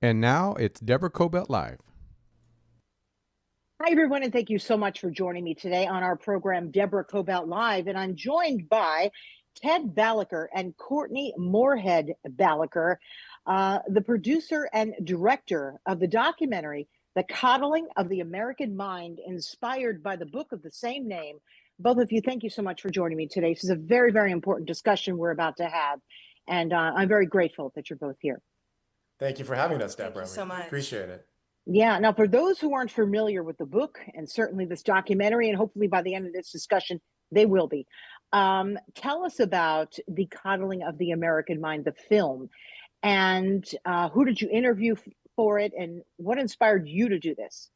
And now it's Deborah Kobylt Live. Hi, everyone, and thank you so much for joining me today on our program, Deborah Kobylt Live. And I'm joined by Ted Balaker and Courtney Balaker, the producer and director of the documentary, The Coddling of the American Mind, inspired by the book of the same name. Both of you, thank you so much for joining me today. This is a very, very important discussion we're about to have. And I'm very grateful that you're both here. Thank you for having us, Deborah. Thank you so much. Appreciate it. Yeah. Now, for those who aren't familiar with the book and certainly this documentary, and hopefully by the end of this discussion, they will be, tell us about The Coddling of the American Mind, the film, and who did you interview for it, and what inspired you to do this?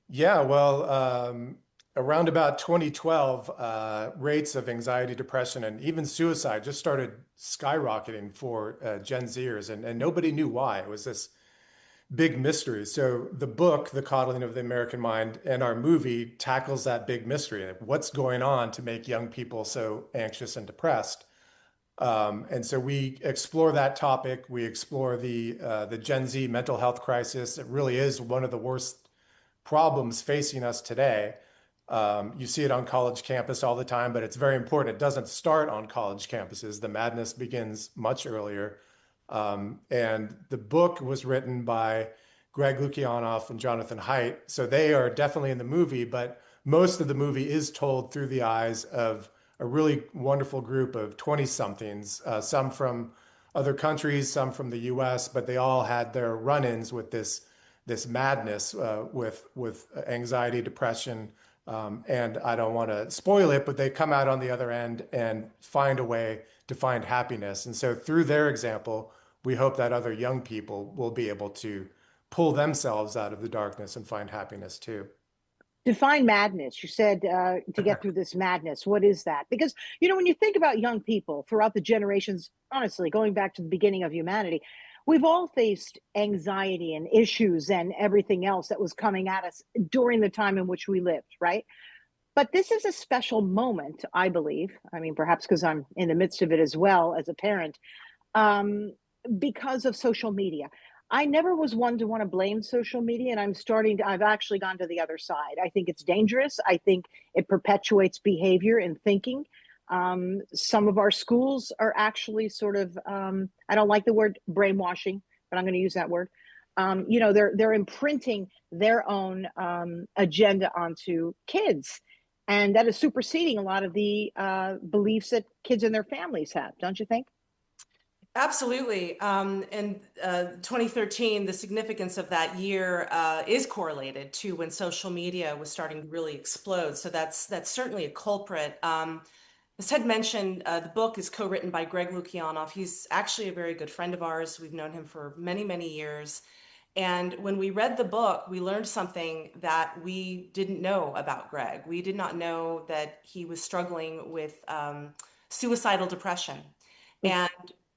Yeah, well, around about 2012, rates of anxiety, depression, and even suicide just started skyrocketing for Gen Zers, and nobody knew why. It was this big mystery. So the book, The Coddling of the American Mind, and our movie tackles that big mystery. What's going on to make young people so anxious and depressed? And so we explore that topic. We explore the Gen Z mental health crisis. It really is one of the worst problems facing us today. You see it on college campus all the time, but it's very important. It doesn't start on college campuses. The madness begins much earlier. And the book was written by Greg Lukianoff and Jonathan Haidt. So they are definitely in the movie, but most of the movie is told through the eyes of a really wonderful group of 20-somethings, some from other countries, some from the US, but they all had their run-ins with this madness, with anxiety, depression, and I don't want to spoil it, but they come out on the other end and find a way to find happiness. And so through their example, we hope that other young people will be able to pull themselves out of the darkness and find happiness too. Define madness. You said to get through this madness. What is that? Because, when you think about young people throughout the generations, honestly, going back to the beginning of humanity, we've all faced anxiety and issues and everything else that was coming at us during the time in which we lived, right? But this is a special moment, I believe. I mean, perhaps because I'm in the midst of it as well as a parent, because of social media. I never was one to want to blame social media, and I've actually gone to the other side. I think it's dangerous. I think it perpetuates behavior and thinking. Some of our schools are actually sort of, I don't like the word brainwashing, but I'm going to use that word. They're imprinting their own agenda onto kids. And that is superseding a lot of the beliefs that kids and their families have, don't you think? Absolutely. In 2013, the significance of that year is correlated to when social media was starting to really explode. So that's certainly a culprit. As Ted mentioned, the book is co-written by Greg Lukianoff. He's actually a very good friend of ours. We've known him for many, many years. And when we read the book, we learned something that we didn't know about Greg. We did not know that he was struggling with suicidal depression and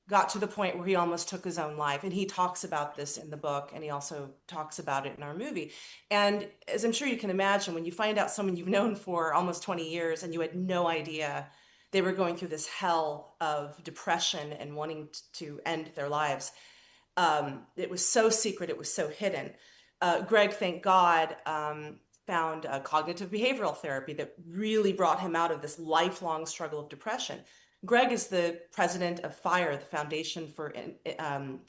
got to the point where he almost took his own life. And he talks about this in the book, and he also talks about it in our movie. And as I'm sure you can imagine, when you find out someone you've known for almost 20 years and you had no idea they were going through this hell of depression and wanting to end their lives, it was so secret, it was so hidden. Greg, thank God, found cognitive behavioral therapy that really brought him out of this lifelong struggle of depression. Greg is the president of FIRE, the Foundation for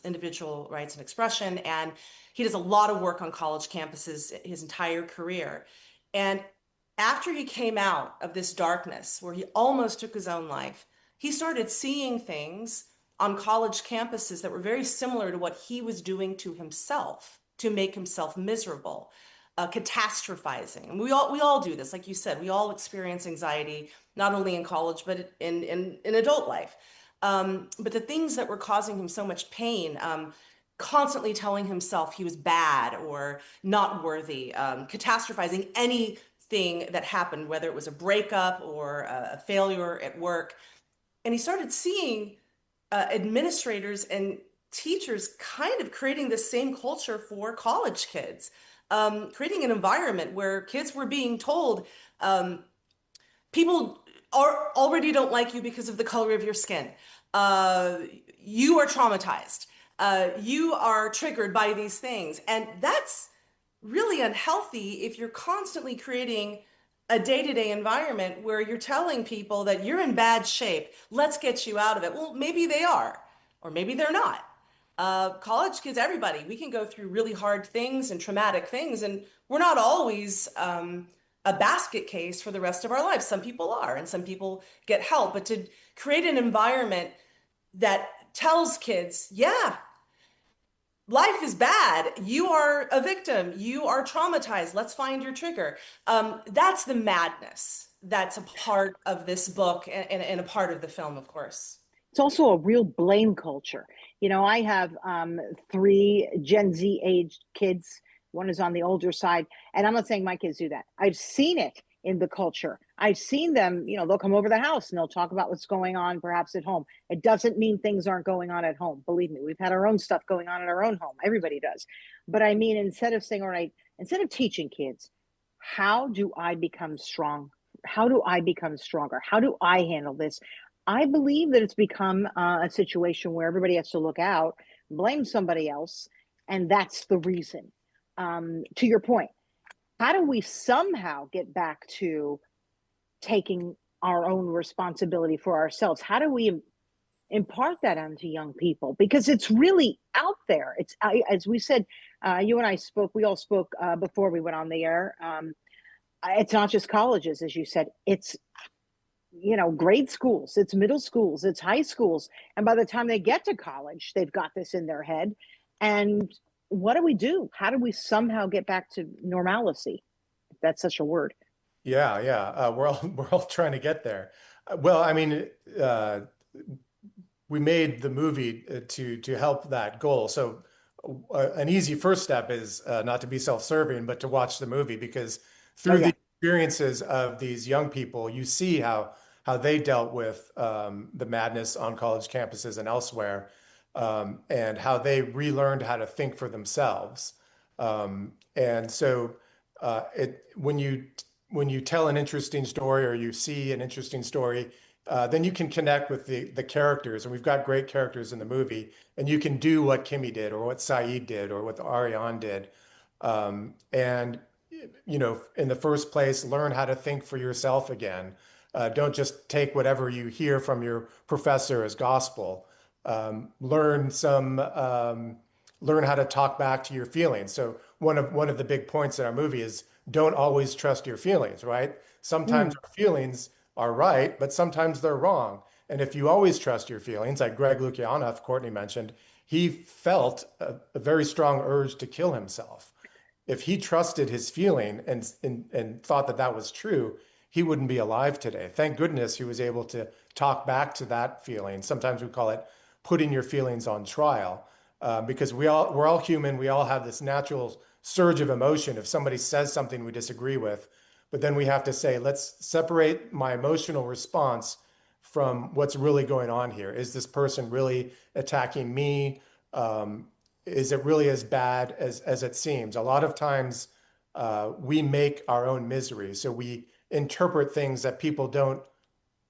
Individual Rights and Expression, and he does a lot of work on college campuses his entire career. And after he came out of this darkness where he almost took his own life, he started seeing things on college campuses that were very similar to what he was doing to himself to make himself miserable, catastrophizing. And we all do this. Like you said, we all experience anxiety, not only in college, but in adult life. But the things that were causing him so much pain, constantly telling himself he was bad or not worthy, catastrophizing anything that happened, whether it was a breakup or a failure at work. And he started seeing administrators and teachers kind of creating the same culture for college kids, creating an environment where kids were being told, people already don't like you because of the color of your skin. You are traumatized. You are triggered by these things. And that's really unhealthy if you're constantly creating a day-to-day environment where you're telling people that you're in bad shape. Let's get you out of it. Well, maybe they are, or maybe they're not. College kids, everybody, we can go through really hard things and traumatic things, and we're not always a basket case for the rest of our lives. Some people are, and some people get help. But to create an environment that tells kids, yeah, life is bad. You are a victim. You are traumatized. Let's find your trigger. That's the madness that's a part of this book and a part of the film, of course. It's also a real blame culture. You know, I have 3 Gen Z aged kids. One is on the older side. And I'm not saying my kids do that. I've seen it in the culture. I've seen them, you know, they'll come over the house and they'll talk about what's going on perhaps at home. It doesn't mean things aren't going on at home. Believe me, we've had our own stuff going on in our own home. Everybody does. But I mean, instead of saying, all right, instead of teaching kids, how do I become strong? How do I become stronger? How do I handle this? I believe that it's become a situation where everybody has to look out, blame somebody else, and that's the reason. To your point, how do we somehow get back to taking our own responsibility for ourselves? How do we impart that onto young people? Because it's really out there. It's, as we said, you and I spoke, we all spoke before we went on the air. It's not just colleges, as you said, it's, you know, grade schools, it's middle schools, it's high schools. And by the time they get to college, they've got this in their head. And what do we do? How do we somehow get back to normalcy? If that's such a word. Yeah. We're all trying to get there. Well, I mean, we made the movie to help that goal. So an easy first step is not to be self-serving, but to watch the movie, because through the experiences of these young people, you see how they dealt with the madness on college campuses and elsewhere, and how they relearned how to think for themselves. And so when you tell an interesting story, or you see an interesting story, then you can connect with the characters. And we've got great characters in the movie, and you can do what Kimmy did, or what Saeed did, or what Ariane did. And, you know, in the first place, learn how to think for yourself again. Don't just take whatever you hear from your professor as gospel. Learn how to talk back to your feelings. So one of the big points in our movie is don't always trust your feelings, right? Sometimes our feelings are right, but sometimes they're wrong. And if you always trust your feelings, like Greg Lukianoff, Courtney mentioned, he felt a very strong urge to kill himself. If he trusted his feeling and thought that was true, he wouldn't be alive today. Thank goodness he was able to talk back to that feeling. Sometimes we call it putting your feelings on trial, because we're all human. We all have this natural surge of emotion if somebody says something we disagree with. But then we have to say, let's separate my emotional response from what's really going on here. Is this person really attacking me? Is it really as bad as it seems? A lot of times we make our own misery. So we interpret things that people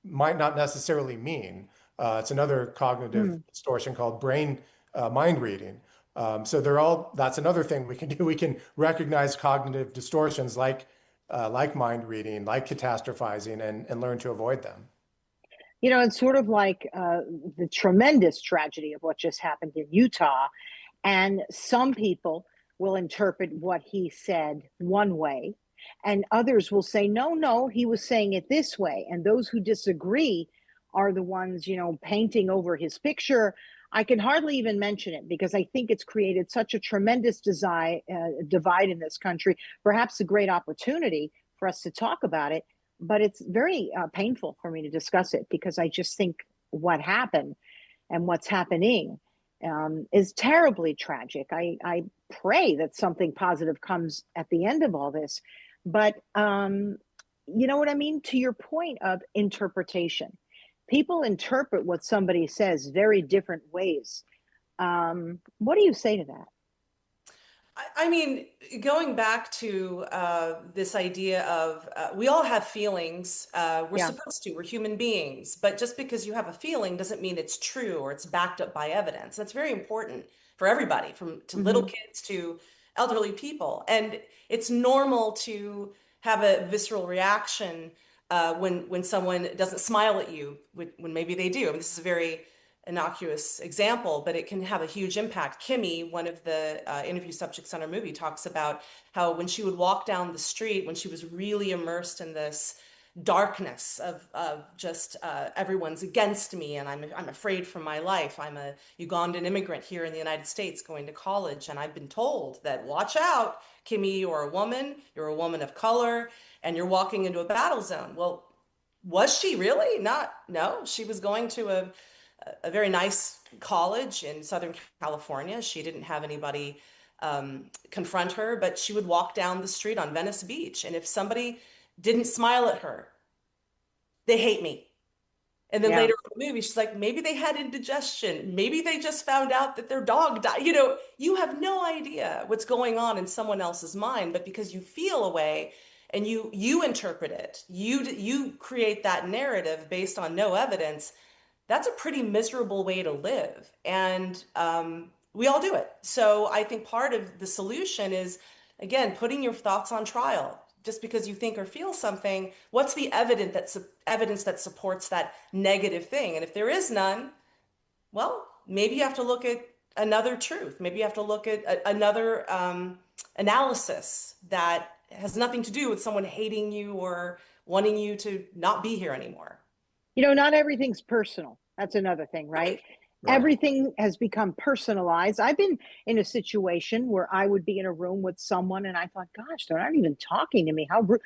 might not necessarily mean. It's another cognitive distortion called mind reading. So that's another thing we can do. We can recognize cognitive distortions like mind reading, like catastrophizing, and learn to avoid them. You know, it's sort of like the tremendous tragedy of what just happened in Utah. And some people will interpret what he said one way, and others will say, no, he was saying it this way. And those who disagree are the ones, you know, painting over his picture. I can hardly even mention it because I think it's created such a tremendous divide in this country, perhaps a great opportunity for us to talk about it. But it's very painful for me to discuss it because I just think what happened and what's happening is terribly tragic. I pray that something positive comes at the end of all this. But you know what I mean? To your point of interpretation, people interpret what somebody says very different ways. What do you say to that? I mean, going back to this idea of we all have feelings. We're Yeah. supposed to. We're human beings. But just because you have a feeling doesn't mean it's true or it's backed up by evidence. That's very important for everybody, from to little Hmm. kids to elderly people. And it's normal to have a visceral reaction when someone doesn't smile at you when maybe they do. I mean, this is a very innocuous example, but it can have a huge impact. Kimmy, one of the interview subjects on our movie, talks about how when she would walk down the street, when she was really immersed in this darkness of just everyone's against me and I'm afraid for my life. I'm a Ugandan immigrant here in the United States going to college, and I've been told that watch out, Kimmy, you're a woman of color, and you're walking into a battle zone. Well, was she really? Not, no, she was going to a very nice college in Southern California. She didn't have anybody confront her, but she would walk down the street on Venice Beach. And if somebody didn't smile at her, they hate me. And then Yeah. later in the movie, she's like, maybe they had indigestion. Maybe they just found out that their dog died. You have no idea what's going on in someone else's mind, but because you feel a way and you interpret it, you create that narrative based on no evidence. That's a pretty miserable way to live. And we all do it. So I think part of the solution is, again, putting your thoughts on trial. Just because you think or feel something, what's the evidence that supports that negative thing? And if there is none, well, maybe you have to look at another truth. Maybe you have to look at another analysis that has nothing to do with someone hating you or wanting you to not be here anymore. Not everything's personal. That's another thing, right? Right. Everything has become personalized. I've been in a situation where I would be in a room with someone and I thought, gosh, they're not even talking to me. How rude.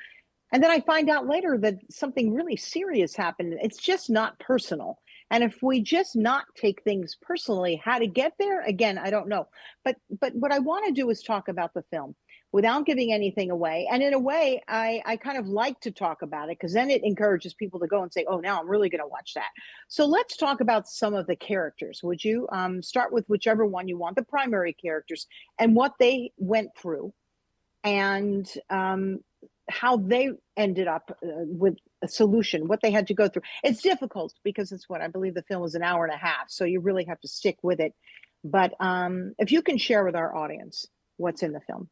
And then I find out later that something really serious happened. It's just not personal. And if we just not take things personally, how to get there, again, I don't know. But what I want to do is talk about the film without giving anything away. And in a way, I kind of like to talk about it because then it encourages people to go and say, oh, now I'm really going to watch that. So let's talk about some of the characters. Would you start with whichever one you want, the primary characters, and what they went through and how they ended up with a solution, what they had to go through. It's difficult because it's what I believe the film is an hour and a half. So you really have to stick with it. But if you can share with our audience what's in the film.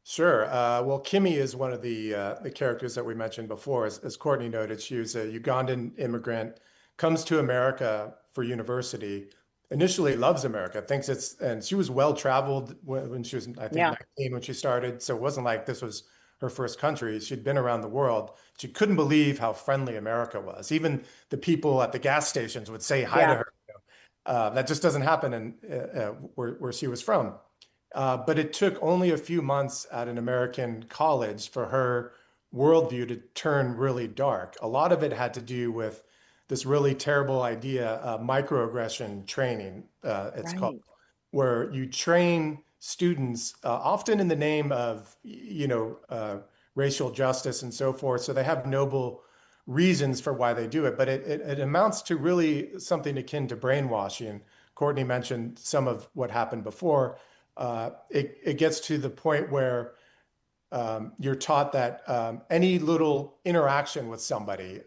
Sure. Well, Kimmy is one of the characters that we mentioned before. As Courtney noted, she was a Ugandan immigrant, comes to America for university, initially loves America, and she was well traveled when she was, I think, Yeah. 19 when she started. So it wasn't like this was her first country. She'd been around the world. She couldn't believe how friendly America was. Even the people at the gas stations would say hi to Yeah. her. That just doesn't happen in where she was from. But it took only a few months at an American college for her worldview to turn really dark. A lot of it had to do with this really terrible idea, microaggression training, it's called, Right. where you train students, often in the name of, racial justice and so forth. So they have noble reasons for why they do it, but it amounts to really something akin to brainwashing. Courtney mentioned some of what happened before. It gets to the point where you're taught that any little interaction with somebody,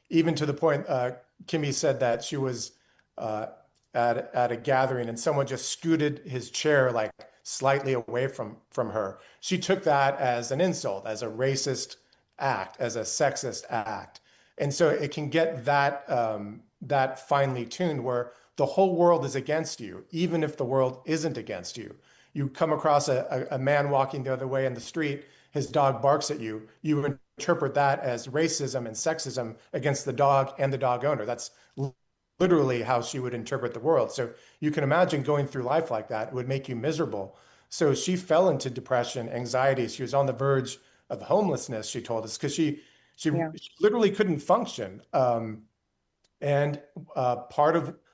even to the point, Kimmy said that she was at a gathering and someone just scooted his chair like slightly away from her. She took that as an insult, as a racist act, as a sexist act. And so it can get that finely tuned where the whole world is against you, even if the world isn't against you. You come across a man walking the other way in the street, his dog barks at you, you interpret that as racism and sexism against the dog and the dog owner. That's literally how she would interpret the world. So you can imagine going through life like that. It would make you miserable. So she fell into depression, anxiety. She was on the verge of homelessness, she told us, because she Yeah. literally couldn't function. And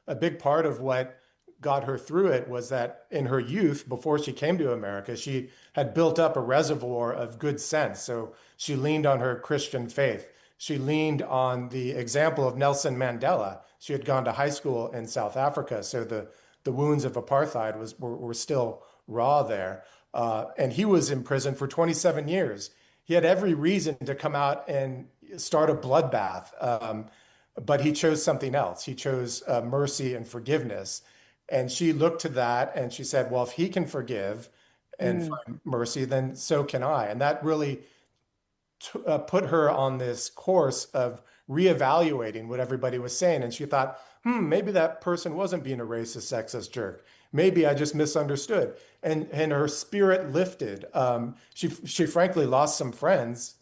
a big part of what got her through it was that in her youth, before she came to America, she had built up a reservoir of good sense. So she leaned on her Christian faith. She leaned on the example of Nelson Mandela. She had gone to high school in South Africa, so the wounds of apartheid were still raw there. And he was in prison for 27 years. He had every reason to come out and start a bloodbath, but he chose something else. He chose mercy and forgiveness. And she looked to that and she said, well, if he can forgive and find mercy, then so can I. And that really put her on this course of reevaluating what everybody was saying. And she thought, maybe that person wasn't being a racist, sexist jerk. Maybe I just misunderstood. And her spirit lifted. She frankly lost some friends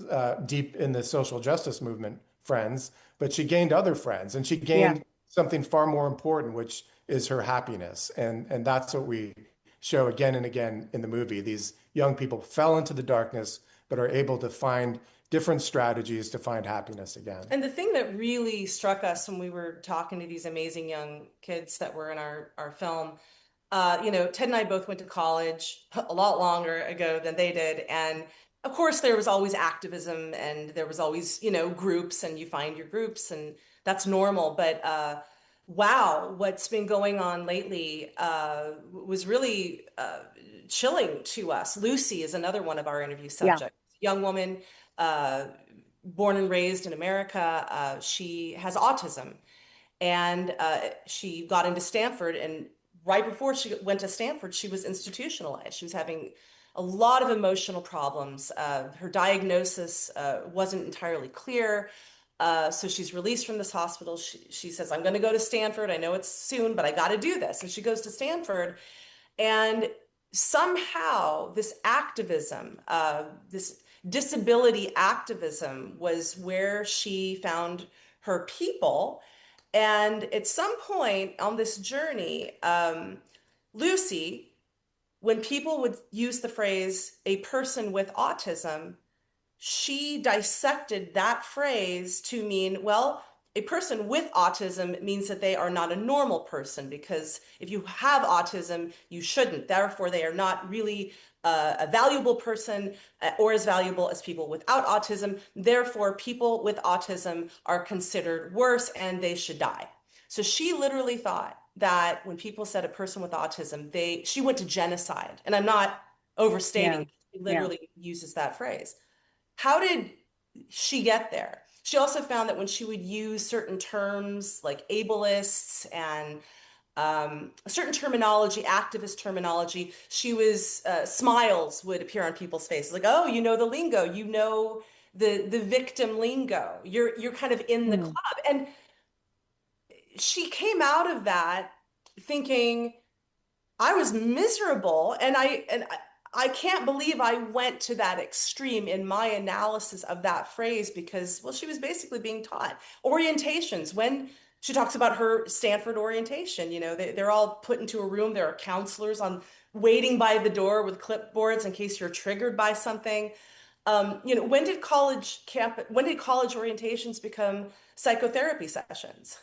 deep in the social justice movement, friends, but she gained other friends, and she gained something far more important, which is her happiness. And that's what we show again and again in the movie. These young people fell into the darkness, but are able to find different strategies to find happiness again. And the thing that really struck us when we were talking to these amazing young kids that were in our film, Ted and I both went to college a lot longer ago than they did. And of course, there was always activism and there was always, groups, and you find your groups, and that's normal. But wow, what's been going on lately was really chilling to us. Lucy is another one of our interview subjects. Young woman, born and raised in America. She has autism, and she got into Stanford, and right before she went to Stanford, she was institutionalized. She was having a lot of emotional problems. Her diagnosis wasn't entirely clear. So she's released from this hospital. She says, I'm going to go to Stanford. I know it's soon, but I got to do this. And she goes to Stanford, and somehow this activism, this disability activism, was where she found her people. And at some point on this journey, Lucy, when people would use the phrase a person with autism, she dissected that phrase to mean, well, a person with autism means that they are not a normal person, because if you have autism, you shouldn't. Therefore, they are not really a valuable person or as valuable as people without autism. Therefore, people with autism are considered worse and they should die. So she literally thought that when people said a person with autism, she went to genocide. And I'm not overstating. She literally uses that phrase. How did she get there? She also found that when she would use certain terms like ableists and certain terminology, activist terminology, smiles would appear on people's faces. Like, oh, you know the lingo, you know the victim lingo. You're kind of in the club. And she came out of that thinking, I was miserable, and I can't believe I went to that extreme in my analysis of that phrase, because, well, she was basically being taught orientations. When she talks about her Stanford orientation, they're all put into a room. There are counselors waiting by the door with clipboards in case you're triggered by something. When did college orientations become psychotherapy sessions?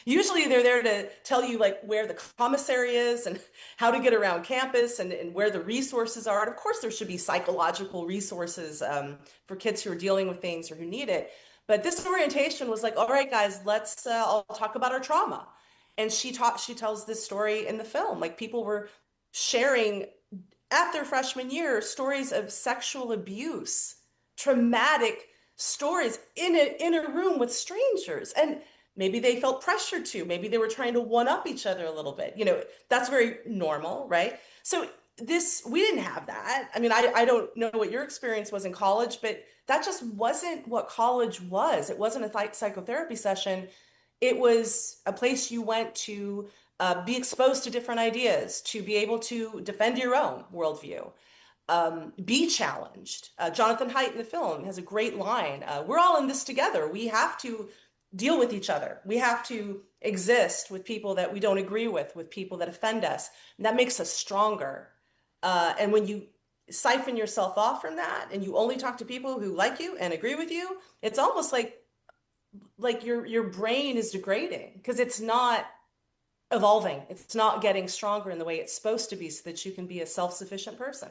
Usually they're there to tell you like where the commissary is and how to get around campus and where the resources are. And of course there should be psychological resources for kids who are dealing with things or who need it. But this orientation was like, all right, guys, let's all talk about our trauma. And she tells this story in the film. Like, people were sharing at their freshman year stories of sexual abuse, traumatic stories in a room with strangers. And maybe they felt pressured to, maybe they were trying to one up each other a little bit. That's very normal, right? So we didn't have that. I mean, I don't know what your experience was in college, but that just wasn't what college was. It wasn't a psychotherapy session. It was a place you went to be exposed to different ideas, to be able to defend your own worldview, be challenged. Jonathan Haidt in the film has a great line. We're all in this together. We have to deal with each other. We have to exist with people that we don't agree with people that offend us. And that makes us stronger. And when you siphon yourself off from that and you only talk to people who like you and agree with you, it's almost like your brain is degrading, because it's not evolving. It's not getting stronger in the way it's supposed to be, so that you can be a self-sufficient person.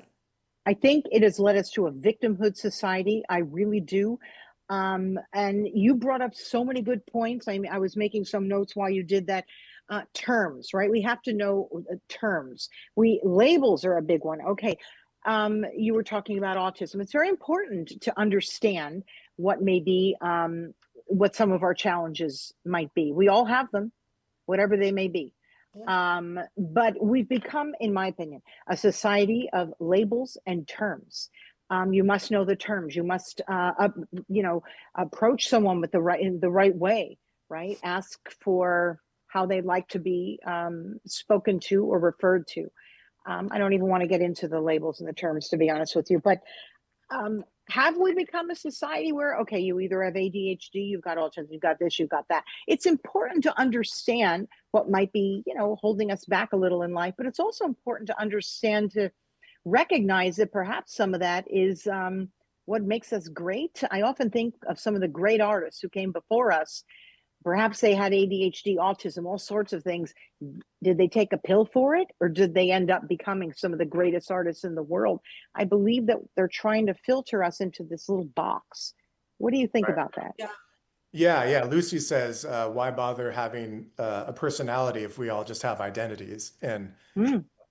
I think it has led us to a victimhood society. I really do. And you brought up so many good points. I mean, I was making some notes while you did that. Terms, right? We have to know terms. Labels are a big one. Okay. you were talking about autism. It's very important to understand what may be, what some of our challenges might be. We all have them, whatever they may be. But we've become, in my opinion, a society of labels and terms. You must know the terms. You must, approach someone with in the right way, right? Ask for how they'd like to be spoken to or referred to. I don't even want to get into the labels and the terms, to be honest with you. But have we become a society where, okay, you either have ADHD, you've got autism, you've got this, you've got that. It's important to understand what might be, holding us back a little in life, but it's also important to understand, to recognize that perhaps some of that is what makes us great. I often think of some of the great artists who came before us. Perhaps they had ADHD, autism, all sorts of things. Did they take a pill for it, or did they end up becoming some of the greatest artists in the world? I believe that they're trying to filter us into this little box. What do you think about that? Yeah. Lucy says, why bother having a personality if we all just have identities? And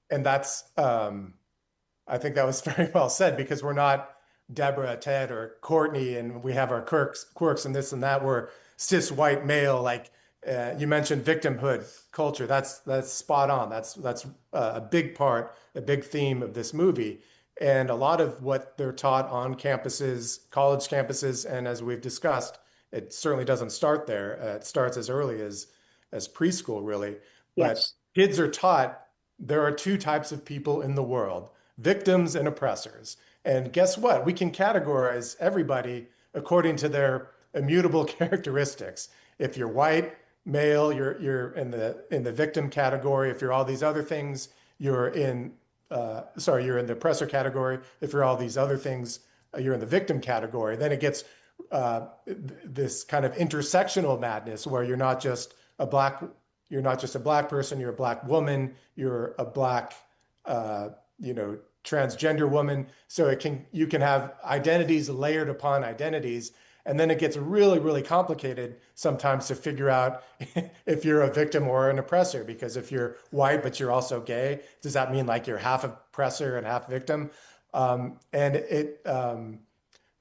that's, I think that was very well said, because we're not Deborah, Ted, or Courtney, and we have our quirks and this and that. We're cis white male, like you mentioned, victimhood culture. That's spot on. That's a big part, a big theme of this movie. And a lot of what they're taught on campuses, college campuses, and as we've discussed, it certainly doesn't start there. It starts as early as preschool, really. Yes. But kids are taught there are two types of people in the world: victims and oppressors. And guess what? We can categorize everybody according to their immutable characteristics. If you're white, male, you're in the victim category. If you're all these other things, you're in you're in the oppressor category. If you're all these other things, you're in the victim category. Then it gets this kind of intersectional madness where you're not just a black person, you're a black woman, you're a black transgender woman. So you can have identities layered upon identities. And then it gets really, really complicated sometimes to figure out if you're a victim or an oppressor, because if you're white, but you're also gay, does that mean like you're half oppressor and half victim?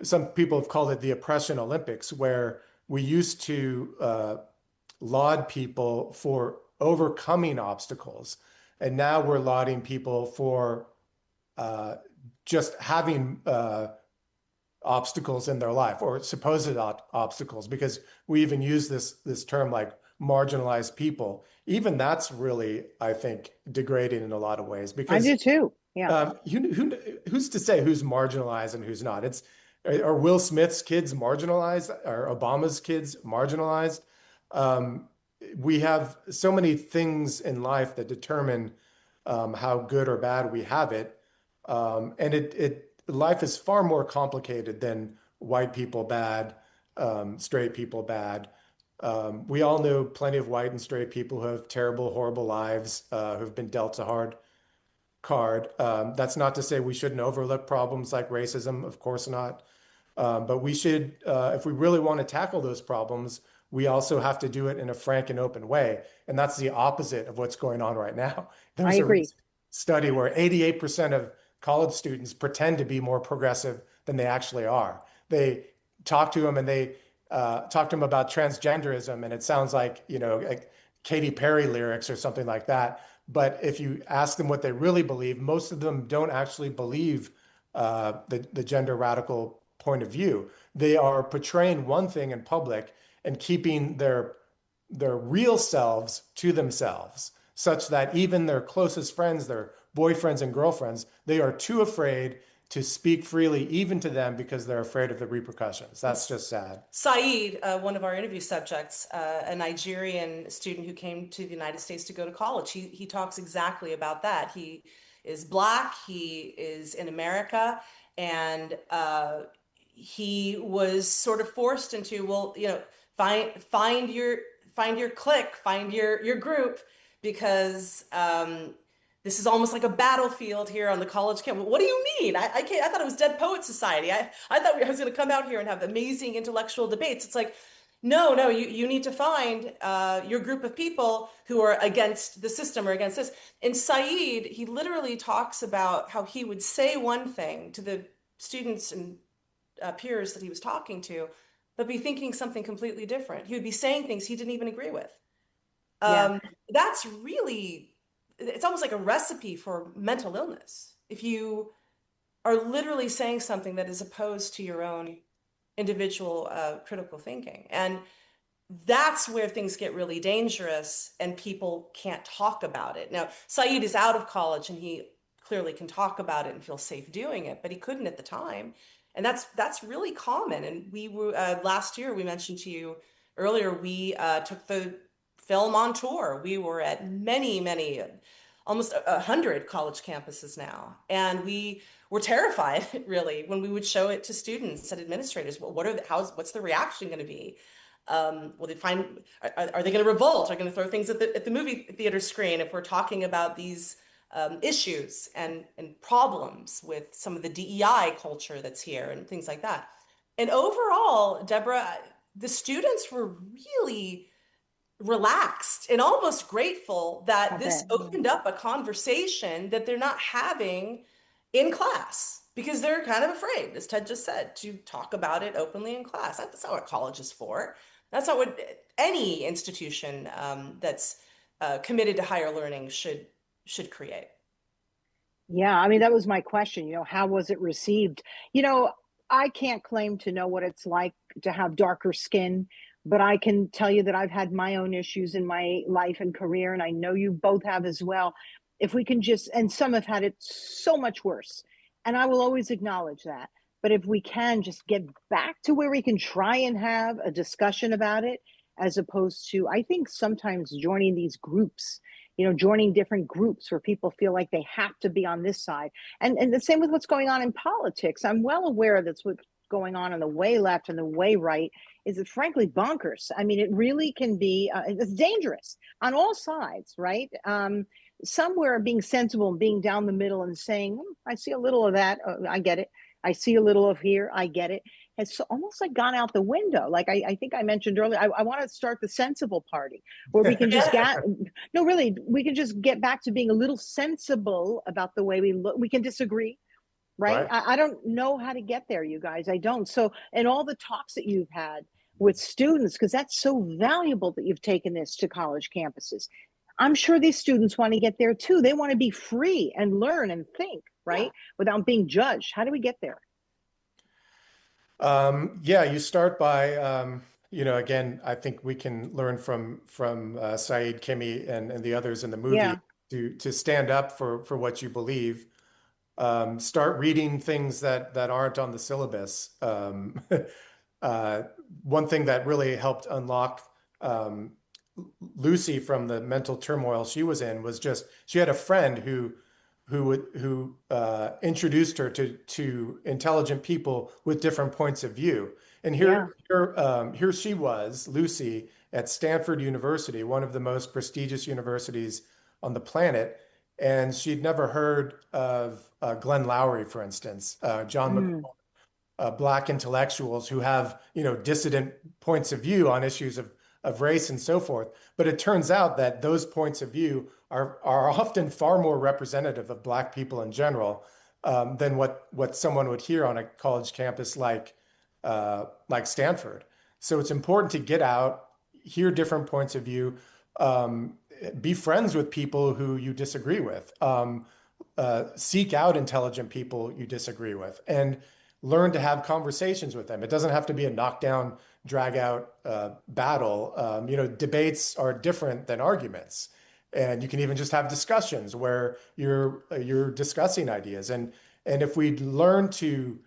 Some people have called it the oppression Olympics, where we used to laud people for overcoming obstacles. And now we're lauding people for just having obstacles in their life, or supposed obstacles, because we even use this term like marginalized people. Even that's really, I think, degrading in a lot of ways. Because I do too. Yeah. Who's to say who's marginalized and who's not? Are Will Smith's kids marginalized? Are Obama's kids marginalized? We have so many things in life that determine how good or bad we have it. And life is far more complicated than white people bad, straight people bad. We all know plenty of white and straight people who have terrible, horrible lives, who've been dealt a hard card. That's not to say we shouldn't overlook problems like racism, of course not. But we should, if we really want to tackle those problems, we also have to do it in a frank and open way. And that's the opposite of what's going on right now. I agree. A study where 88% of college students pretend to be more progressive than they actually are. They talk to them and they talk to them about transgenderism, and it sounds like, like Katy Perry lyrics or something like that. But if you ask them what they really believe, most of them don't actually believe the gender radical point of view. They are portraying one thing in public and keeping their real selves to themselves, such that even their closest friends, their boyfriends and girlfriends, they are too afraid to speak freely, even to them, because they're afraid of the repercussions. That's just sad. Saeed, one of our interview subjects, a Nigerian student who came to the United States to go to college, he talks exactly about that. He is Black, he is in America, and he was sort of forced into, find your clique, find your group, because this is almost like a battlefield here on the college campus. What do you mean? I thought it was Dead Poet Society. I thought I was going to come out here and have amazing intellectual debates. It's like, No, you need to find your group of people who are against the system or against this. In Said, he literally talks about how he would say one thing to the students and peers that he was talking to, but be thinking something completely different. He would be saying things he didn't even agree with. Yeah. That's really, it's almost like a recipe for mental illness. If you are literally saying something that is opposed to your own individual critical thinking. And that's where things get really dangerous and people can't talk about it. Now, Saeed is out of college and he clearly can talk about it and feel safe doing it, but he couldn't at the time. And that's really common. And we were last year, we mentioned to you earlier, we took the film on tour. We were at many, almost 100 college campuses now. And we were terrified, really, when we would show it to students and administrators. Well, what's the reaction going to be? Will they find, are they going to revolt? Are they going to throw things at the movie theater screen if we're talking about these issues and problems with some of the DEI culture that's here and things like that? And overall, Deborah, the students were really relaxed and almost grateful that this opened up a conversation that they're not having in class because they're kind of afraid, as Ted just said, to talk about it openly in class. That's not what college is for. That's not what any institution that's committed to higher learning should create. Yeah, I mean, that was my question. How was it received? I can't claim to know what it's like to have darker skin, but I can tell you that I've had my own issues in my life and career, and I know you both have as well. If we can and some have had it so much worse, and I will always acknowledge that. But if we can just get back to where we can try and have a discussion about it, as opposed to, I think sometimes joining these groups, joining different groups where people feel like they have to be on this side. And the same with what's going on in politics. I'm well aware that's what's going on the way left and the way right is it frankly bonkers. I mean, it really can be, it's dangerous on all sides, right? Somewhere being sensible and being down the middle and saying, I see a little of that. I get it. I see a little of here. I get it. It's almost like gone out the window. Like I think I mentioned earlier, I want to start the sensible party where we can just we can just get back to being a little sensible about the way we look. We can disagree, right? I don't know how to get there, you guys. I don't. So, and all the talks that you've had with students, because that's so valuable that you've taken this to college campuses. I'm sure these students want to get there too. They want to be free and learn and think, right? Without being judged. How do we get there? You start by, again, I think we can learn from Saeed, Kimmy, and the others in the movie to stand up for what you believe. Start reading things that aren't on the syllabus. One thing that really helped unlock Lucy from the mental turmoil she was in was just she had a friend who introduced her to intelligent people with different points of view. And here she was, Lucy, at Stanford University, one of the most prestigious universities on the planet. And she'd never heard of Glenn Lowry, for instance, John McCall, Black intellectuals who have, dissident points of view on issues of race and so forth. But it turns out that those points of view are often far more representative of Black people in general than what someone would hear on a college campus like Stanford. So it's important to get out, hear different points of view, be friends with people who you disagree with, seek out intelligent people you disagree with, and learn to have conversations with them. It doesn't have to be a knockdown, drag out battle. Debates are different than arguments. And you can even just have discussions where you're discussing ideas. And if we learn to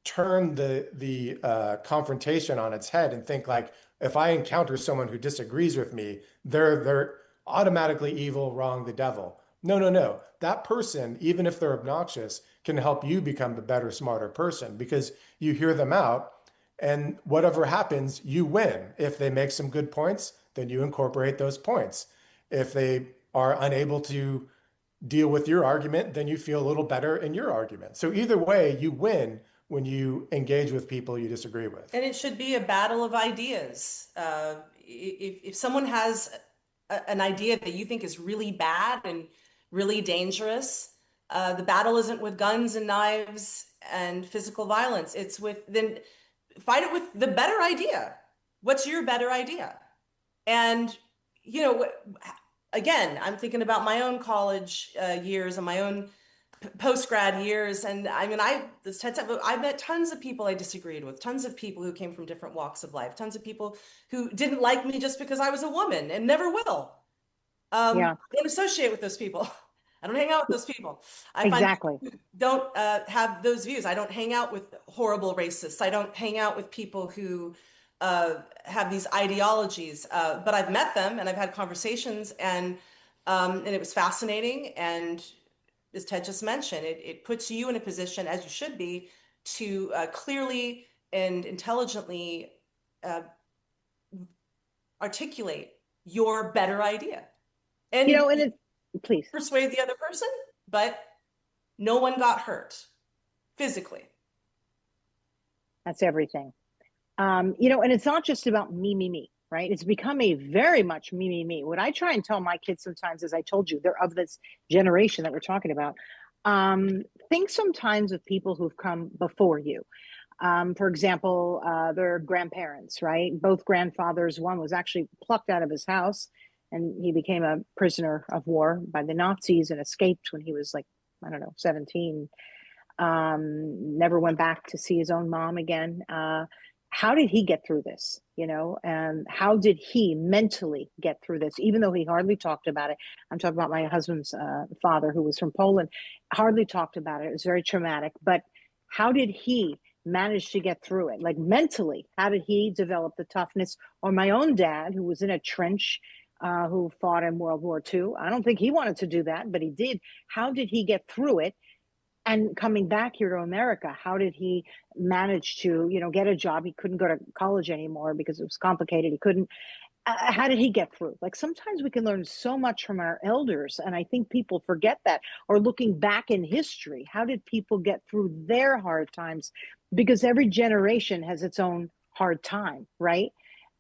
turn the confrontation on its head and think like, if I encounter someone who disagrees with me, they're automatically evil, wrong, the devil. No. That person, even if they're obnoxious, can help you become the better, smarter person because you hear them out and whatever happens, you win. If they make some good points, then you incorporate those points. If they are unable to deal with your argument, then you feel a little better in your argument. So either way, you win when you engage with people you disagree with. And it should be a battle of ideas. If someone has an idea that you think is really bad and really dangerous, the battle isn't with guns and knives and physical violence. It's then fight it with the better idea. What's your better idea? And, again, I'm thinking about my own college years and my own post-grad years. And I mean, I met tons of people I disagreed with, tons of people who came from different walks of life, tons of people who didn't like me just because I was a woman and never will. I don't associate with those people. I don't hang out with those people. I exactly. find don't have those views. I don't hang out with horrible racists. I don't hang out with people who have these ideologies. But I've met them and I've had conversations, and it was fascinating. And as Ted just mentioned, it puts you in a position, as you should be, to clearly and intelligently articulate your better idea. And please persuade the other person, but no one got hurt physically. That's everything. And it's not just about me, right? It's become a very much me. What I try and tell my kids sometimes, as I told you, they're of this generation that we're talking about. Think sometimes of people who've come before you. For example, their grandparents, right? Both grandfathers, one was actually plucked out of his house and he became a prisoner of war by the Nazis and escaped when he was 17. Never went back to see his own mom again. How did he get through this? And how did he mentally get through this? Even though he hardly talked about it. I'm talking about my husband's father, who was from Poland, hardly talked about it. It was very traumatic. But how did he manage to get through it? Like mentally, how did he develop the toughness? Or my own dad, who was in a trench, who fought in World War II. I don't think he wanted to do that, but he did. How did he get through it? And coming back here to America, how did he manage to, get a job? He couldn't go to college anymore because it was complicated. He couldn't. How did he get through? Like sometimes we can learn so much from our elders, and I think people forget that. Or looking back in history, how did people get through their hard times? Because every generation has its own hard time, right?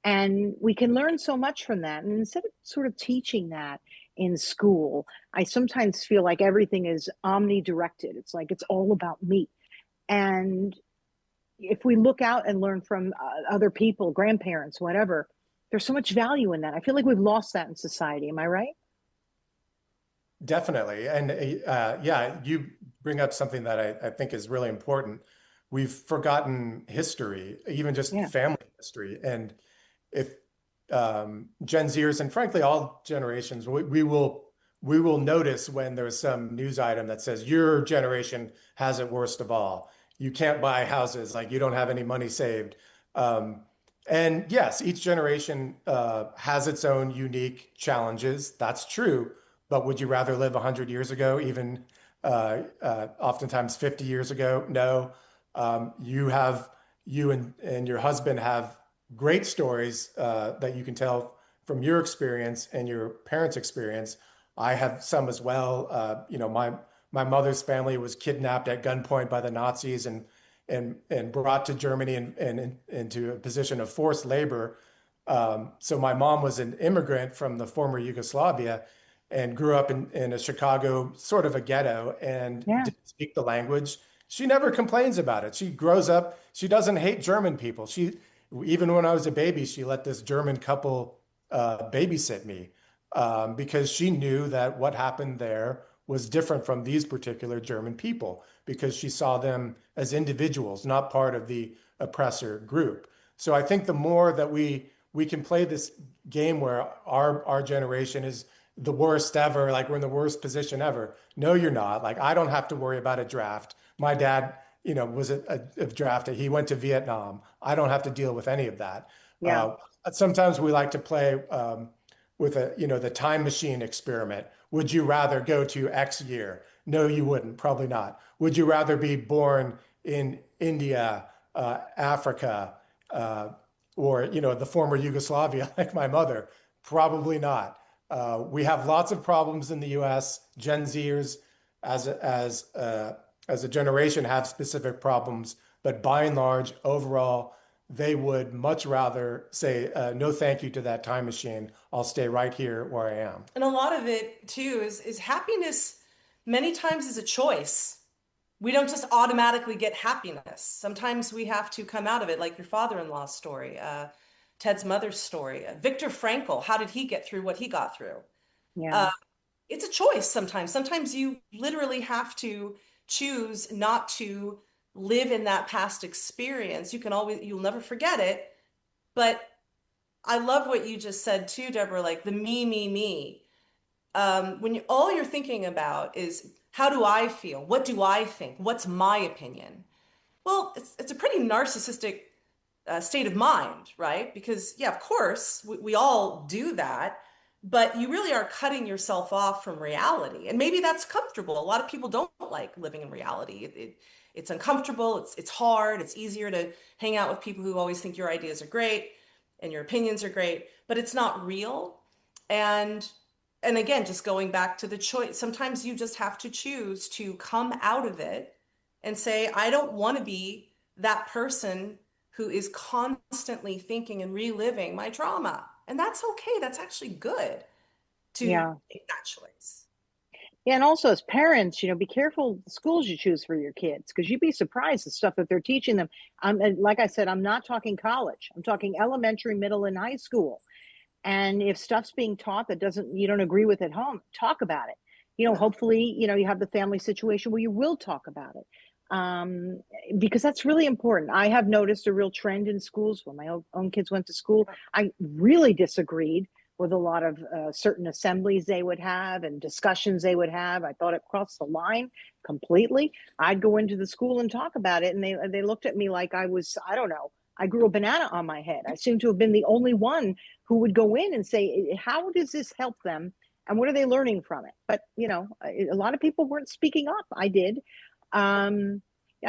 And we can learn so much from that. And instead of sort of teaching that in school, I sometimes feel like everything is omnidirected. It's like it's all about me. And if we look out and learn from other people, grandparents, whatever, there's so much value in that. I feel like we've lost that in society. Am I right? Definitely. And you bring up something that I think is really important. We've forgotten history, even just family history. And if Gen Zers, and frankly, all generations, we will notice when there's some news item that says your generation has it worst of all. You can't buy houses, like you don't have any money saved. And yes, each generation has its own unique challenges. That's true. But would you rather live 100 years ago, even oftentimes 50 years ago? No. You and your husband have great stories that you can tell from your experience and your parents' experience. I have some as well. My mother's family was kidnapped at gunpoint by the Nazis and brought to Germany and into a position of forced labor. So my mom was an immigrant from the former Yugoslavia and grew up in a Chicago, sort of a ghetto, and didn't speak the language. She never complains about it. She grows up, she doesn't hate German people. Even when I was a baby, she let this German couple babysit me because she knew that what happened there was different from these particular German people, because she saw them as individuals, not part of the oppressor group. So I think the more that we can play this game where our generation is the worst ever, like we're in the worst position ever. No, you're not. Like, I don't have to worry about a draft. My dad, was a drafted. He went to Vietnam. I don't have to deal with any of that. Yeah. Sometimes we like to play with the time machine experiment. Would you rather go to X year? No, you wouldn't. Probably not. Would you rather be born in India, Africa, or the former Yugoslavia, like my mother? Probably not. We have lots of problems in the U.S. Gen Zers, as a generation, have specific problems but by and large, overall, they would much rather say, no, thank you to that time machine. I'll stay right here where I am. And a lot of it too is happiness many times is a choice. We don't just automatically get happiness. Sometimes we have to come out of it, like your father-in-law's story, Ted's mother's story, Viktor Frankl. How did he get through what he got through? Yeah. It's a choice sometimes. Sometimes you literally have to choose not to live in that past experience. You'll never forget it. But I love what you just said too, Deborah, like the me. When all you're thinking about is how do I feel? What do I think? What's my opinion? Well, it's a pretty narcissistic state of mind, right? Because yeah, of course, we all do that, but you really are cutting yourself off from reality. And maybe that's comfortable. A lot of people don't like living in reality. It's uncomfortable, it's hard, it's easier to hang out with people who always think your ideas are great and your opinions are great, but it's not real. And and again, just going back to the choice, sometimes you just have to choose to come out of it and say, I don't want to be that person who is constantly thinking and reliving my trauma. And that's okay. That's actually good to Yeah. make that choice. Yeah, and also as parents, be careful the schools you choose for your kids because you'd be surprised the stuff that they're teaching them. Like I said, I'm not talking college. I'm talking elementary, middle, and high school. And if stuff's being taught that you don't agree with at home, talk about it. Hopefully, you have the family situation where you will talk about it. Because that's really important. I have noticed a real trend in schools when my own kids went to school. I really disagreed with a lot of certain assemblies they would have and discussions they would have. I thought it crossed the line completely. I'd go into the school and talk about it, and they looked at me like I was, I don't know, I grew a banana on my head. I seem to have been the only one who would go in and say, how does this help them? And what are they learning from it? But, a lot of people weren't speaking up. I did. I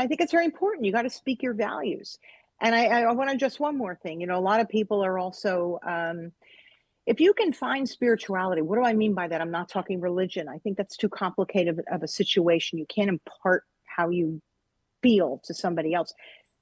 think it's very important. You got to speak your values. And I want to just one more thing. A lot of people are also, if you can find spirituality, what do I mean by that? I'm not talking religion. I think that's too complicated of a situation. You can't impart how you feel to somebody else.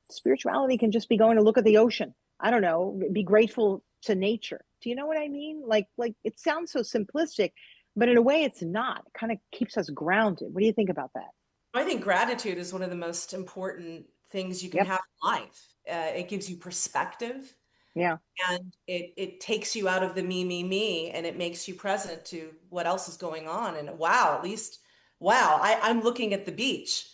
Spirituality can just be going to look at the ocean. I don't know, be grateful to nature. Do you know what I mean? Like it sounds so simplistic, but in a way it's not. It kind of keeps us grounded. What do you think about that? I think gratitude is one of the most important things you can Yep. have in life. It gives you perspective. Yeah. And it takes you out of the me, and it makes you present to what else is going on. And wow, I'm looking at the beach.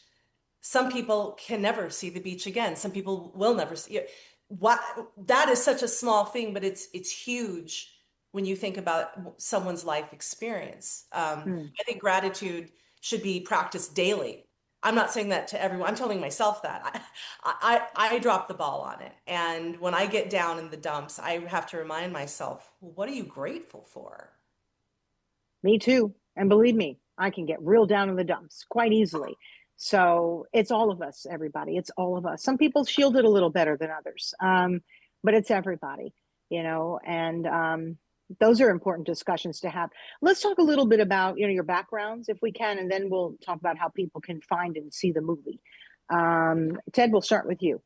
Some people can never see the beach again. Some people will never see it. What, that is such a small thing, but it's huge when you think about someone's life experience. I think gratitude should be practiced daily. I'm not saying that to everyone. I'm telling myself that. I drop the ball on it. And when I get down in the dumps, I have to remind myself, well, what are you grateful for? Me too. And believe me, I can get real down in the dumps quite easily. So it's all of us, everybody. It's all of us. Some people shield it a little better than others, but it's everybody, and those are important discussions to have. Let's talk a little bit about, your backgrounds if we can, and then we'll talk about how people can find and see the movie. Ted, we'll start with you.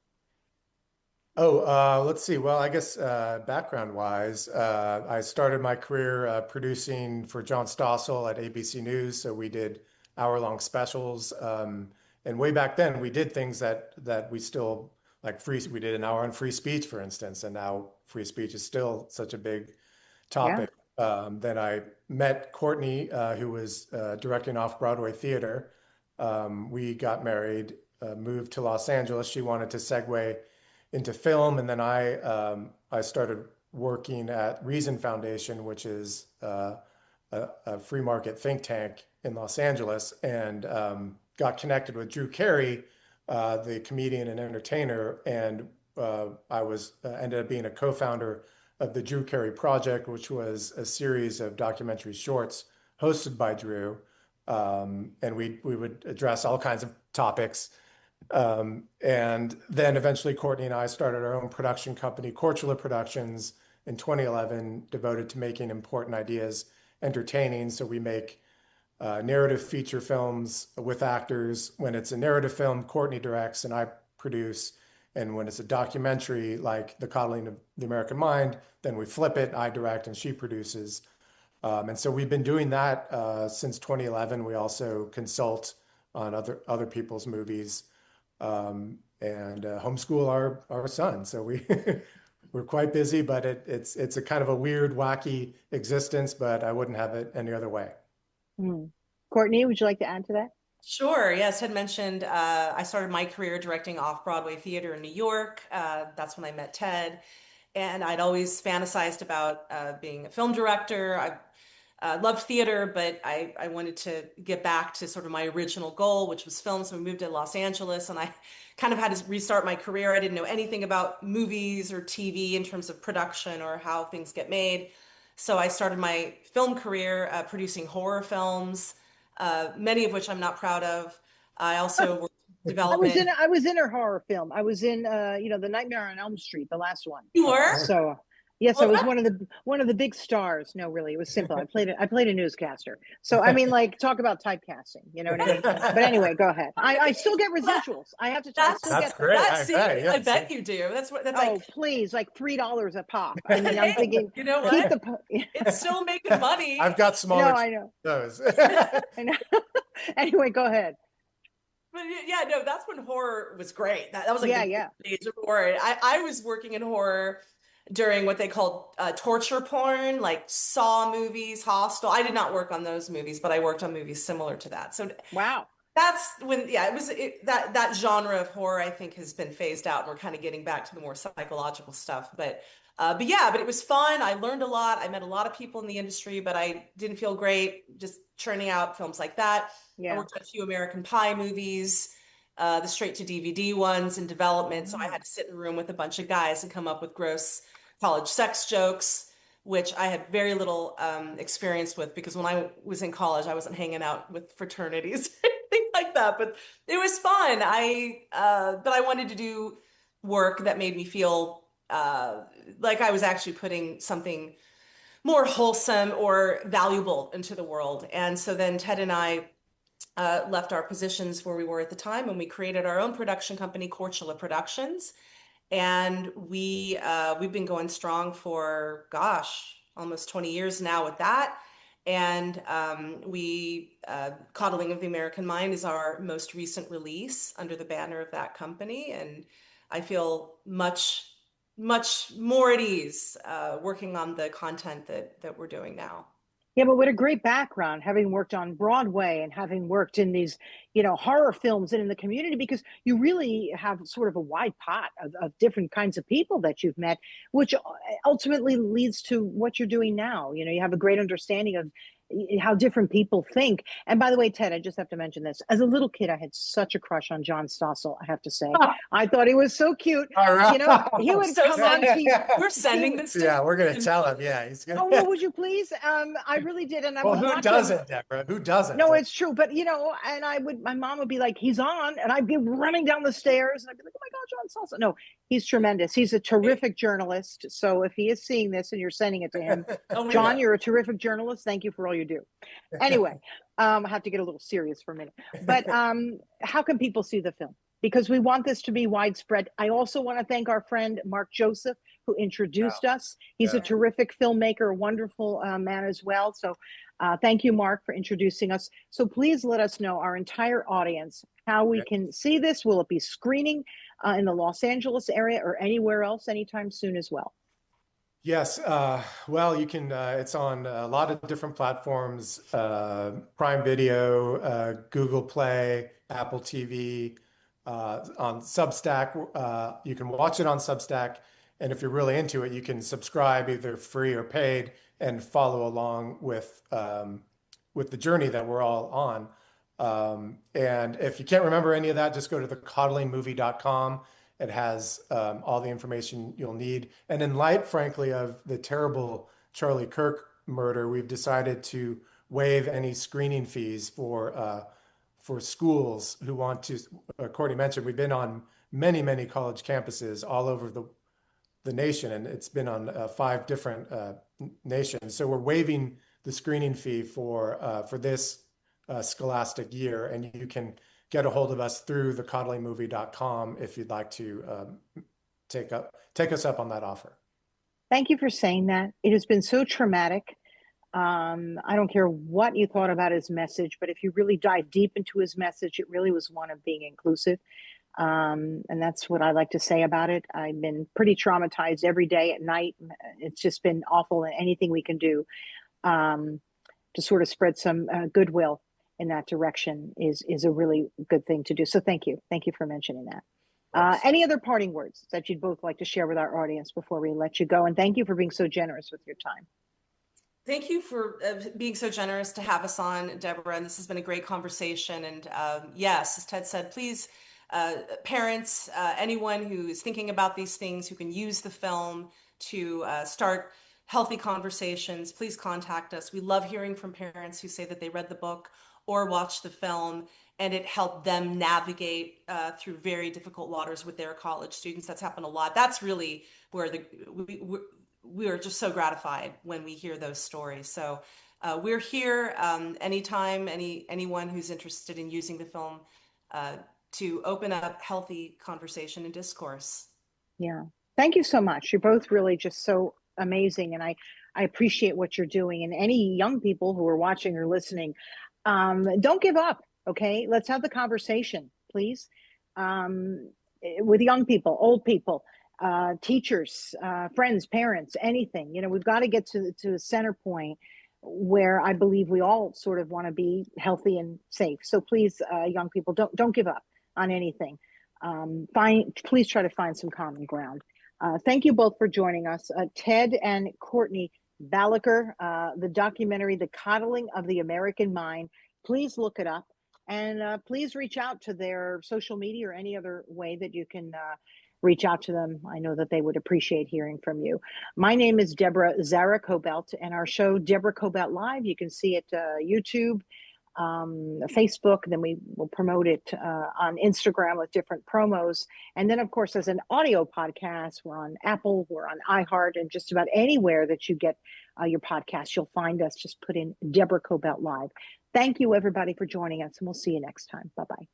Oh, let's see. Well, I guess background-wise, I started my career producing for John Stossel at ABC News. So we did hour-long specials, and way back then we did things that we still like free. We did an hour on free speech, for instance, and now free speech is still such a big topic. Then I met Courtney, who was directing off-Broadway theater. We got married, moved to Los Angeles. She wanted to segue into film, and then I started working at Reason Foundation, which is a free market think tank in Los Angeles, and got connected with Drew Carey, the comedian and entertainer, and I was ended up being a co-founder of the Drew Carey Project, which was a series of documentary shorts hosted by Drew, and we would address all kinds of topics. And then eventually Courtney and I started our own production company, Courtula Productions, in 2011, devoted to making important ideas entertaining. So we make narrative feature films with actors. When it's a narrative film, Courtney directs and I produce. And when it's a documentary like The Coddling of the American Mind, then we flip it, I direct and she produces. And so we've been doing that since 2011. We also consult on other people's movies, and homeschool our son. So we're quite busy, but it's a kind of a weird, wacky existence, but I wouldn't have it any other way. Courtney, would you like to add to that? Sure. Yes, Ted mentioned I started my career directing off-Broadway theater in New York. That's when I met Ted. And I'd always fantasized about being a film director. I loved theater, but I wanted to get back to sort of my original goal, which was film. So we moved to Los Angeles, and I kind of had to restart my career. I didn't know anything about movies or TV in terms of production or how things get made. So I started my film career producing horror films, many of which I'm not proud of. I also worked development. I was in her horror film. I was in The Nightmare on Elm Street, the last one. You were? So yes, Well, I was one of the big stars. No, really, it was simple. I played a newscaster. So I mean, like, talk about typecasting. You know what I mean? But anyway, go ahead. I still get residuals. I have to. I still That's get great. I bet you do. That's oh, like, please, like $3 a pop. I mean, I'm thinking, you know keep what? the. It's still making money. I've got smaller. No, I know. Those. I know. Anyway, go ahead. But yeah, no, that's when horror was great. That was like the Yeah. days of horror. I was working in horror during what they called torture porn, like Saw movies, Hostel. I did not work on those movies, but I worked on movies similar to that. So Wow. that's when, yeah, that genre of horror, I think, has been phased out, and we're kind of getting back to the more psychological stuff. But it was fun. I learned a lot. I met a lot of people in the industry, but I didn't feel great just churning out films like that. Yeah. I worked on a few American Pie movies, the straight to DVD ones in development. So I had to sit in a room with a bunch of guys and come up with gross college sex jokes, which I had very little experience with, because when I was in college, I wasn't hanging out with fraternities or anything like that. But it was fun. But I wanted to do work that made me feel like I was actually putting something more wholesome or valuable into the world. And so then Ted and I left our positions where we were at the time, and we created our own production company, Courtula Productions. And we've been going strong for, gosh, almost 20 years now with that. And Coddling of the American Mind is our most recent release under the banner of that company. And I feel much more at ease working on the content that we're doing now. Yeah, but what a great background, having worked on Broadway and having worked in these, horror films and in the community, because you really have sort of a wide pot of different kinds of people that you've met, which ultimately leads to what you're doing now. You have a great understanding of how different people think. And by the way, Ted, I just have to mention this. As a little kid, I had such a crush on John Stossel, I have to say. I thought he was so cute. All right. He would So come on TV. We're sending this to Yeah, we're going to tell him. Yeah, he's going to. Oh, well, would you please? I really did. And I Well, would who watch doesn't, him. Deborah? Who doesn't? No, it's true. But, and my mom would be like, he's on. And I'd be running down the stairs. And I'd be like, oh, my God, John Stossel. No, he's tremendous. He's a terrific journalist. So if he is seeing this and you're sending it to him, John, you're a terrific journalist. Thank you for all you do. Anyway, I have to get a little serious for a minute. But how can people see the film? Because we want this to be widespread. I also want to thank our friend Mark Joseph, who introduced us. He's a terrific filmmaker, a wonderful man as well. So thank you, Mark, for introducing us. So please let us know, our entire audience, how we can see this. Will it be screening in the Los Angeles area or anywhere else anytime soon as well? Yes. Well, you can, it's on a lot of different platforms, Prime Video, Google Play, Apple TV, on Substack. You can watch it on Substack. And if you're really into it, you can subscribe either free or paid and follow along with the journey that we're all on. And if you can't remember any of that, just go to thecoddlingmovie.com. It has all the information you'll need. And in light, frankly, of the terrible Charlie Kirk murder, we've decided to waive any screening fees for schools who want to. Courtney mentioned we've been on many, many college campuses all over the nation, and it's been on 5 different nations. So we're waiving the screening fee for this scholastic year, and you can get a hold of us through thecodlingmovie.com if you'd like to take us up on that offer. Thank you for saying that. It has been so traumatic. I don't care what you thought about his message, but if you really dive deep into his message, it really was one of being inclusive. And that's what I like to say about it. I've been pretty traumatized every day at night. It's just been awful, and anything we can do to sort of spread some goodwill in that direction is a really good thing to do. So thank you. Thank you for mentioning that. Any other parting words that you'd both like to share with our audience before we let you go? And thank you for being so generous with your time. Thank you for being so generous to have us on, Deborah. And this has been a great conversation. And yes, as Ted said, please, parents, anyone who is thinking about these things, who can use the film to start healthy conversations, please contact us. We love hearing from parents who say that they read the book or watched the film and it helped them navigate through very difficult waters with their college students. That's happened a lot. That's really where we are just so gratified when we hear those stories. So we're here anytime, anyone who's interested in using the film to open up healthy conversation and discourse. Yeah. Thank you so much. You're both really just so amazing. And I appreciate what you're doing. And any young people who are watching or listening, don't give up. Okay. Let's have the conversation, please. With young people, old people, teachers, friends, parents, anything. We've got to get to a center point where I believe we all sort of want to be healthy and safe. So please, young people, don't give up on anything. Please try to find some common ground. Thank you both for joining us. Ted and Courtney Balaker, the documentary, The Coddling of the American Mind. Please look it up, and please reach out to their social media or any other way that you can reach out to them. I know that they would appreciate hearing from you. My name is Deborah Zara Kobylt, and our show, Deborah Kobylt Live, you can see it YouTube, Facebook, then we will promote it on Instagram with different promos. And then, of course, as an audio podcast, we're on Apple, we're on iHeart, and just about anywhere that you get your podcast, you'll find us. Just put in Deborah Kobylt Live. Thank you, everybody, for joining us, and we'll see you next time. Bye-bye.